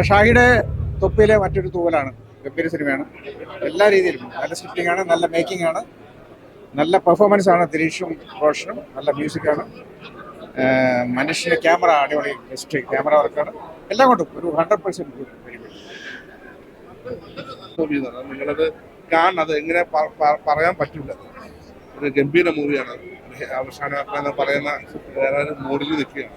ഷാഹിയുടെ തൊപ്പിയിലെ മറ്റൊരു തൂവലാണ്. ഗംഭീര സിനിമയാണ്. എല്ലാ രീതിയിലും നല്ല സ്ക്രിപ്റ്റിംഗ് ആണ്, നല്ല മേക്കിംഗ് ആണ്, നല്ല പെർഫോമൻസ് ആണ്. ദിലീഷും റോഷനും നല്ല മ്യൂസിക്കാണ്. മനുഷ്യന്റെ ക്യാമറ അടിപൊളി, ബെസ്റ്റ് ക്യാമറ വർക്കാണ്. എല്ലാം കൊണ്ടും ഒരു 100% നിങ്ങളത് കാണണം. അത് എങ്ങനെ പറയാൻ പറ്റില്ല. ഒരു ഗംഭീര മൂവിയാണ്. അവസാനം പറയുന്ന മൂഡിൽ നിൽക്കുകയാണ്.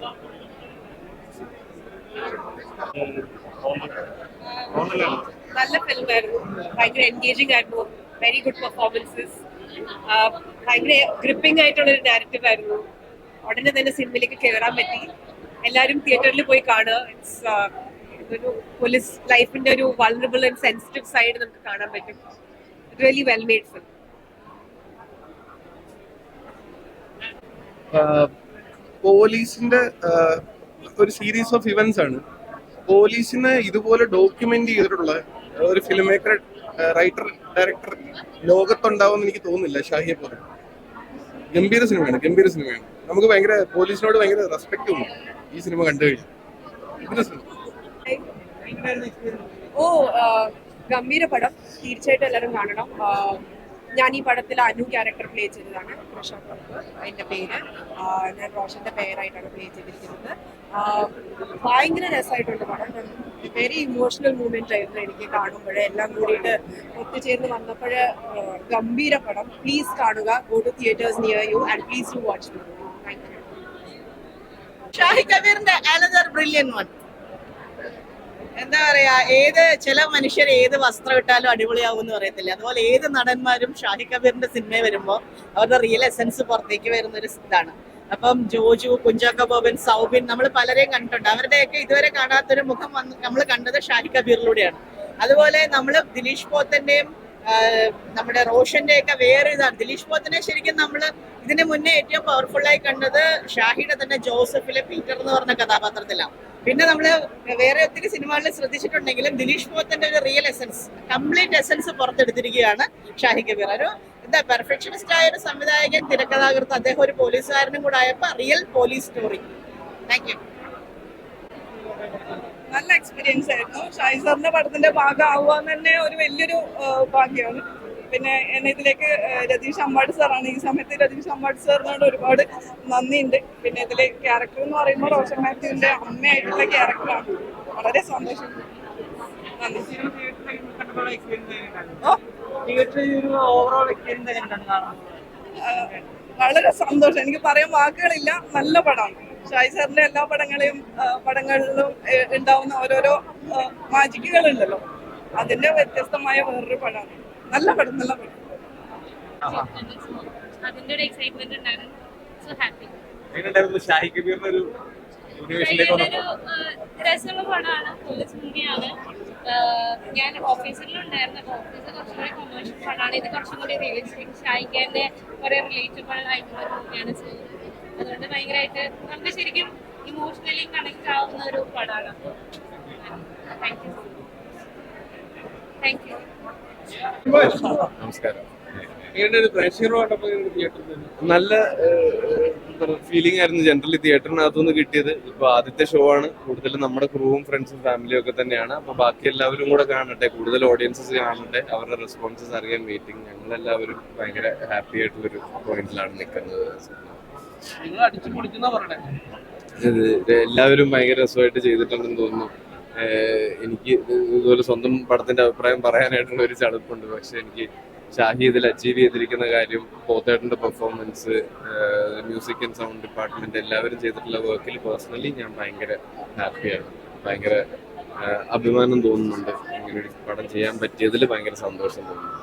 നല്ല ഫിലിമായിരുന്നു. ഭയങ്കര എൻഗേജിംഗ് ആയിരുന്നു. Very good performances. ഭയങ്കര ഗ്രിപ്പിംഗ് ആയിട്ടുള്ളൊരു നാരറ്റീവ് ആയിരുന്നു. ഉടനെ തന്നെ സിനിമയിലേക്ക് കയറാൻ പറ്റി. എല്ലാവരും തിയേറ്ററിൽ പോയി കാണുക. ഇറ്റ്സ് ഒരു പോലീസ് ലൈഫിന്റെ ഒരു വൾണറബിൾ ആൻഡ് സെൻസിറ്റീവ് സൈഡ് നമുക്ക് കാണാൻ പറ്റും. Really well made film. പോലീസിന്റെ ഒരു സീരീസ് ഓഫ് ഇവന്റ്സ് ആണ്. പോലീസിനെ ഇതുപോലെ ഡോക്യുമെന്റ് ചെയ്തിട്ടുള്ള ഒരു ഫിലിം മേക്കർ, റൈറ്റർ, ഡയറക്ടർ ലോകത്തുണ്ടാവുമെന്ന് എനിക്ക് തോന്നുന്നില്ല. ഷാഹിയെ പോലെ ഗംഭീര സിനിമയാണ്. നമുക്ക് ഭയങ്കര പോലീസിനോട് ഭയങ്കര റെസ്പെക്ട് തോന്നും ഈ സിനിമ കണ്ടു കഴിഞ്ഞു. ഗംഭീര പടം, തീർച്ചയായിട്ടും എല്ലാവരും കാണണം. ഞാൻ ഈ പടത്തിൽ അനു ക്യാരക്ടർ പ്ലേ ചെയ്തതാണ്. പ്രശാന്ത് എൻ്റെ പേര്. ഞാൻ റോഷന്റെ പേരായിട്ടാണ് പ്ലേ ചെയ്തിരിക്കുന്നത്. ഭയങ്കര രസമായിട്ടുണ്ട് പടം. വെരി ഇമോഷണൽ മൂമെന്റ് ആയിരുന്നു എനിക്ക് കാണുമ്പോഴേ. എല്ലാം കൂടിയിട്ട് ഒത്തുചേർന്ന് വന്നപ്പോഴ് ഗംഭീര പടം. പ്ലീസ് കാണുക. Go to theatres near you and please to watch the movie. Thank you. Shahi കബീറിന്റെ അനദർ ബ്രില്യൻ വൺ. എന്താ പറയാ, ചില മനുഷ്യർ ഏത് വസ്ത്രം ഇട്ടാലും അടിപൊളിയാവും എന്ന് പറയത്തില്ല. അതുപോലെ ഏത് നടന്മാരും ഷാഹി കബീറിന്റെ സിനിമ വരുമ്പോൾ അവരുടെ റിയൽ എസൻസ് പുറത്തേക്ക് വരുന്ന ഒരു ഇതാണ്. അപ്പം ജോജു, കുഞ്ചാക്കോ ബോബൻ, സൗബിൻ, നമ്മൾ പലരെയും കണ്ടിട്ടുണ്ട്. അവരുടെയൊക്കെ ഇതുവരെ കാണാത്തൊരു മുഖം നമ്മൾ കണ്ടത് ഷാഹി കബീറിലൂടെയാണ്. അതുപോലെ നമ്മൾ ദിലീഷ് പോത്തന്റെയും നമ്മുടെ റോഷന്റെ ഒക്കെ വേറെ ഇതാണ്. ദിലീഷ് പോത്തനെ ശരിക്കും നമ്മൾ ഇതിന് മുന്നേ ഏറ്റവും പവർഫുള്ളായി കണ്ടത് ഷാഹിയുടെ തന്നെ ജോസഫിലെ പീറ്റർ എന്ന് പറഞ്ഞ കഥാപാത്രത്തിലാണ്. പിന്നെ നമ്മൾ വേറെ ഒത്തിരി സിനിമകളിൽ ശ്രദ്ധിച്ചിട്ടുണ്ടെങ്കിലും ദിലീഷ് പോത്തന്റെ ഒരു റിയൽ എസൻസ്, കംപ്ലീറ്റ് എസൻസ് പുറത്തെടുത്തിരിക്കുകയാണ് ഷാഹി കബീർ. ഒരു പെർഫെക്ഷനിസ്റ്റ് ആയ ഒരു സംവിധായകൻ, തിരക്കഥാകൃത്ത്, അദ്ദേഹം ഒരു പോലീസുകാരനും കൂടെ ആയപ്പോൾ real police story. Thank you. നല്ല എക്സ്പീരിയൻസ് ആയിരുന്നു. ഷാഹി സാറിന്റെ പടത്തിന്റെ ഭാഗമാവുക തന്നെ ഒരു വലിയൊരു ഭാഗ്യമാണ്. പിന്നെ എന്നെ ഇതിലേക്ക് രതീഷ് അമ്പാട് സാറാണ്. ഈ സമയത്ത് രതീഷ് അമ്പാട് സാറിനോട് ഒരുപാട് നന്ദിയുണ്ട്. പിന്നെ ഇതിലെ ക്യാരക്ടർ എന്ന് പറയുമ്പോൾ റോഷൻ മാത്യുവിന്റെ അമ്മയായിട്ടുള്ള ക്യാരക്ടറാണ്. വളരെ സന്തോഷം. നന്ദി. വളരെ സന്തോഷം. എനിക്ക് പറയാൻ വാക്കുകളില്ല. നല്ല പടമാണ്. ഷാഹി സാറിന്റെ എല്ലാ പടങ്ങളിലും ഉണ്ടാവുന്ന ഓരോരോ മാജിക്കുകളുണ്ടല്ലോ, അതിന്റെ വ്യത്യസ്തമായ വേറൊരു പടമാണ്. നല്ല പടം. അതിന്റെ ഒരു എക്സൈറ്റ്മെന്റ് ഉണ്ടായിരുന്നു. So happy. രസമുള്ള പടമാണ്. പോലീസ് മൂവിയാണ്. ഞാൻ ഓഫീസിലുണ്ടായിരുന്നു. അപ്പോൾ ഓഫീസ് കുറച്ചുകൂടി കൊമേഴ്ഷ്യൽ പടമാണ്. ഇത് കുറച്ചും കൂടി റിയലിസ്റ്റിക്, ഷാഹിഖാന്റെ കുറെ റിലേറ്റബിൾ ആയിട്ടുള്ള മൂവിയാണ് ചെയ്യുന്നത്. അതുകൊണ്ട് ഭയങ്കരമായിട്ട് നമുക്ക് ശരിക്കും ഇമോഷണലി കണക്ട് ആവുന്ന ഒരു പടമാണ്. Thank you. നമസ്കാരം. നല്ല ഫീലിംഗ് ആയിരുന്നു ജനറലി തിയേറ്ററിനകത്തുനിന്ന് കിട്ടിയത്. ഇപ്പൊ ആദ്യത്തെ ഷോ ആണ്. കൂടുതലും നമ്മുടെ ക്രൂവും ഫ്രണ്ട്സും ഫാമിലിയും ഒക്കെ തന്നെയാണ്. അപ്പൊ ബാക്കി എല്ലാവരും കൂടെ കാണട്ടെ, കൂടുതൽ ഓഡിയൻസസ് കാണട്ടെ, അവരുടെ റെസ്പോൺസസ് അറിയാൻ വെയിറ്റിംഗ്. ഞങ്ങളെല്ലാവരും ഭയങ്കര ഹാപ്പി ആയിട്ടുള്ളൊരു പോയിന്റിലാണ് നിൽക്കുന്നത്. എല്ലാവരും ഭയങ്കര രസമായിട്ട് ചെയ്തിട്ടുണ്ടെന്ന് തോന്നുന്നു. എനിക്ക് ഇതുപോലെ സ്വന്തം പടത്തിന്റെ അഭിപ്രായം പറയാനായിട്ടുള്ള ഒരു ചടപ്പുണ്ട്. പക്ഷെ എനിക്ക് ഷാഹി ഇതിൽ അച്ചീവ് ചെയ്തിരിക്കുന്ന കാര്യം, പോത്തേട്ടന്റെ performance, music and sound department എല്ലാവരും ചെയ്തിട്ടുള്ള വർക്കിൽ പേഴ്സണലി ഞാൻ ഭയങ്കര ഹാപ്പിയാണ്. ഭയങ്കര അഭിമാനം തോന്നുന്നുണ്ട്. ഇങ്ങനെ ഒരു പടം ചെയ്യാൻ പറ്റിയതിൽ ഭയങ്കര സന്തോഷം തോന്നുന്നു.